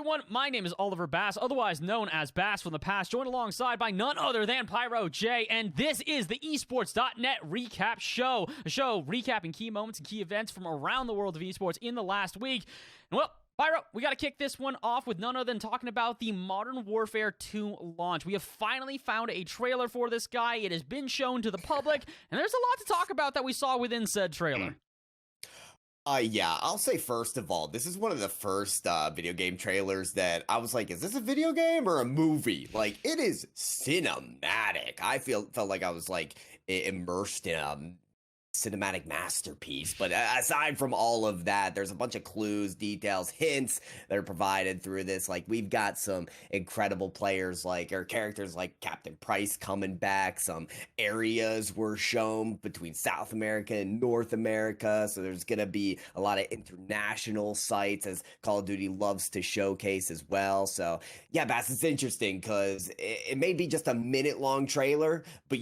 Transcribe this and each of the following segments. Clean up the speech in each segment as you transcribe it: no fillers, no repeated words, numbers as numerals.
everyone? My name is Oliver Bass, otherwise known as Bass from the Past, joined alongside by none other than Pyro J, and this is the esports.net recap show, a show recapping key moments and key events from around the world of esports in the last week. And well, Pyro, we got to kick this one off with none other than talking about the Modern Warfare 2 launch. We have finally found a trailer for this guy. It has been shown to the public, and there's a lot to talk about that we saw within said trailer. Yeah, I'll say first of all, this is one of the first video game trailers that I was like, is this a video game or a movie? Like, it is cinematic. I felt like I was like immersed in a cinematic masterpiece. But aside from all of that, there's a bunch of clues, details, hints that are provided through this. Like, we've got some incredible players or characters like Captain Price coming back. Some areas were shown between South America and North America, so there's gonna be a lot of international sites, as Call of Duty loves to showcase as well. So yeah, Bass, it's interesting because it may be just a minute-long trailer, but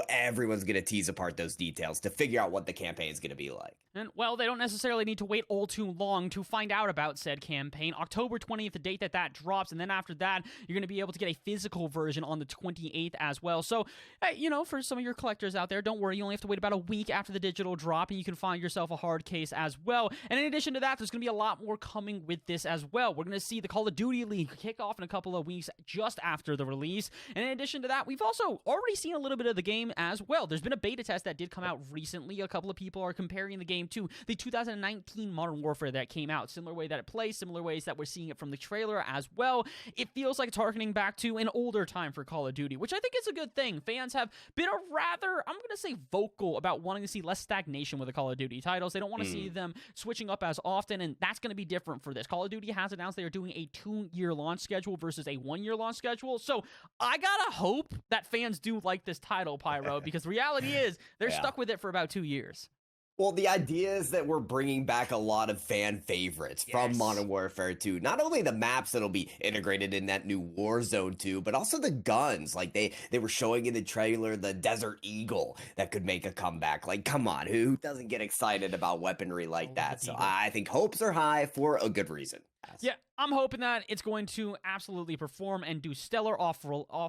everyone's gonna tease apart those details to figure out what the campaign is going to be like. And, well, they don't necessarily need to wait all too long to find out about said campaign. October 20th, the date that drops, and then after that, you're going to be able to get a physical version on the 28th as well. So, hey, for some of your collectors out there, don't worry, you only have to wait about a week after the digital drop, and you can find yourself a hard case as well. And in addition to that, there's going to be a lot more coming with this as well. We're going to see the Call of Duty League kick off in a couple of weeks just after the release. And in addition to that, we've also already seen a little bit of the game as well. There's been a beta test that did come out recently. A couple of people are comparing the game to the 2019 Modern Warfare that came out. Similar way that it plays, similar ways that we're seeing it from the trailer as well. It feels like it's harkening back to an older time for Call of Duty, which I think is a good thing. Fans have been a rather, I'm going to say, vocal about wanting to see less stagnation with the Call of Duty titles. They don't want to see them switching up as often, and that's going to be different for this. Call of Duty has announced they are doing a 2-year launch schedule versus a 1-year launch schedule. So I gotta hope that fans do like this title, Pyro, because the reality is they're stuck with it for about 2 years. Well, the idea is that we're bringing back a lot of fan favorites from Modern Warfare 2. Not only the maps that'll be integrated in that new Warzone 2, but also the guns. Like, they were showing in the trailer the Desert Eagle that could make a comeback. Like, come on, who doesn't get excited about weaponry like that? So I think hopes are high for a good reason. Yeah, I'm hoping that it's going to absolutely perform and do stellar off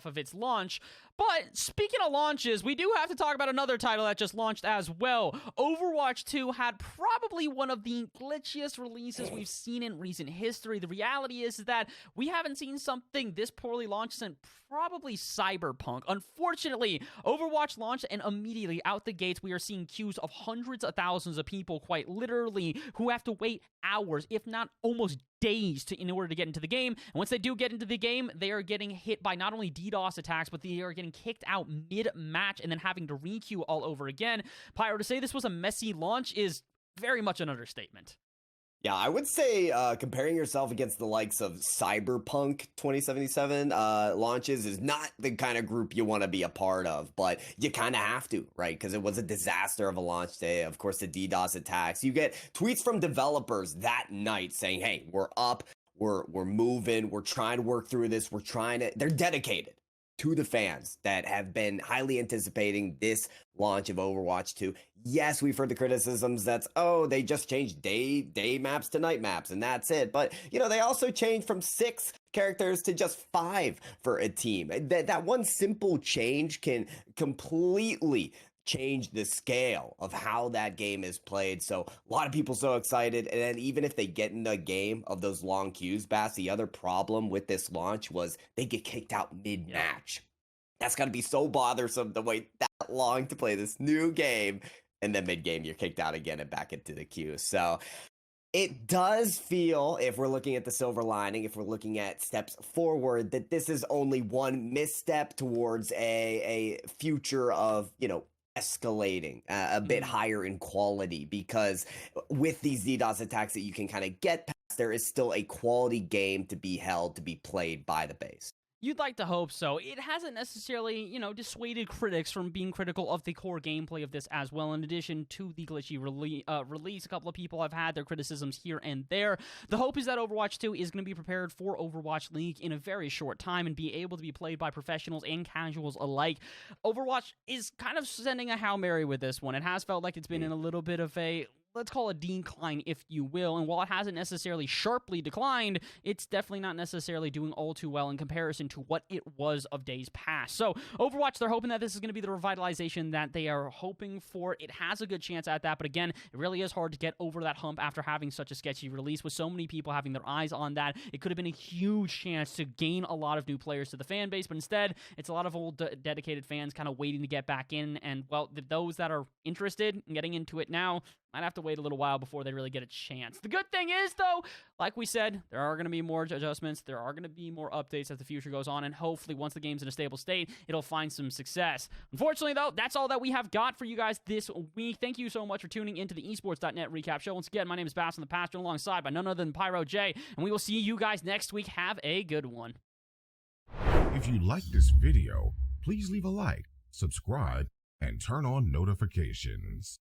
of its launch. But speaking of launches, we do have to talk about another title that just launched as well. Overwatch 2 had probably one of the glitchiest releases we've seen in recent history. The reality is that we haven't seen something this poorly launched since probably Cyberpunk. Unfortunately, Overwatch launched, and immediately out the gates, we are seeing queues of hundreds of thousands of people, quite literally, who have to wait hours, if not almost days, in order to get into the game. And once they do get into the game, they are getting hit by not only DDoS attacks, but they are getting kicked out mid-match and then having to re-queue all over again. Pyro, to say this was a messy launch is very much an understatement. Yeah, I would say comparing yourself against the likes of Cyberpunk 2077 launches is not the kind of group you want to be a part of, but you kind of have to, right? Because it was a disaster of a launch day. Of course, the DDoS attacks. You get tweets from developers that night saying, hey, we're up, we're moving, we're trying to work through this, they're dedicated to the fans that have been highly anticipating this launch of Overwatch 2. Yes, we've heard the criticisms that's, they just changed day maps to night maps, and that's it. But, they also changed from 6 characters to just 5 for a team. That one simple change can completely change the scale of how that game is played. So a lot of people so excited. And then even if they get in the game of those long queues, Bass, the other problem with this launch was they get kicked out mid-match. That's got to be so bothersome to wait that long to play this new game. And then mid-game, you're kicked out again and back into the queue. So it does feel, if we're looking at the silver lining, if we're looking at steps forward, that this is only one misstep towards a future of, escalating a bit higher in quality, because with these DDoS attacks that you can kind of get past, there is still a quality game to be held, to be played by the base. You'd like to hope so. It hasn't necessarily, dissuaded critics from being critical of the core gameplay of this as well. In addition to the glitchy release, a couple of people have had their criticisms here and there. The hope is that Overwatch 2 is going to be prepared for Overwatch League in a very short time and be able to be played by professionals and casuals alike. Overwatch is kind of sending a Hail Mary with this one. It has felt like it's been in a little bit of a let's call it a decline, if you will. And while it hasn't necessarily sharply declined, it's definitely not necessarily doing all too well in comparison to what it was of days past. So Overwatch, they're hoping that this is going to be the revitalization that they are hoping for. It has a good chance at that, but again, it really is hard to get over that hump after having such a sketchy release with so many people having their eyes on that. It could have been a huge chance to gain a lot of new players to the fan base, but instead, it's a lot of old dedicated fans kind of waiting to get back in, and well, those that are interested in getting into it now might have to wait a little while before they really get a chance. The good thing is, though, like we said, there are going to be more adjustments, there are going to be more updates as the future goes on, and hopefully once the game's in a stable state, it'll find some success. Unfortunately, though, that's all that we have got for you guys this week. Thank you so much for tuning into the esports.net recap show. Once again, my name is Bass on the Pastor, alongside by none other than Pyro J, and we will see you guys next week. Have a good one. If you like this video, please leave a like, subscribe, and turn on notifications.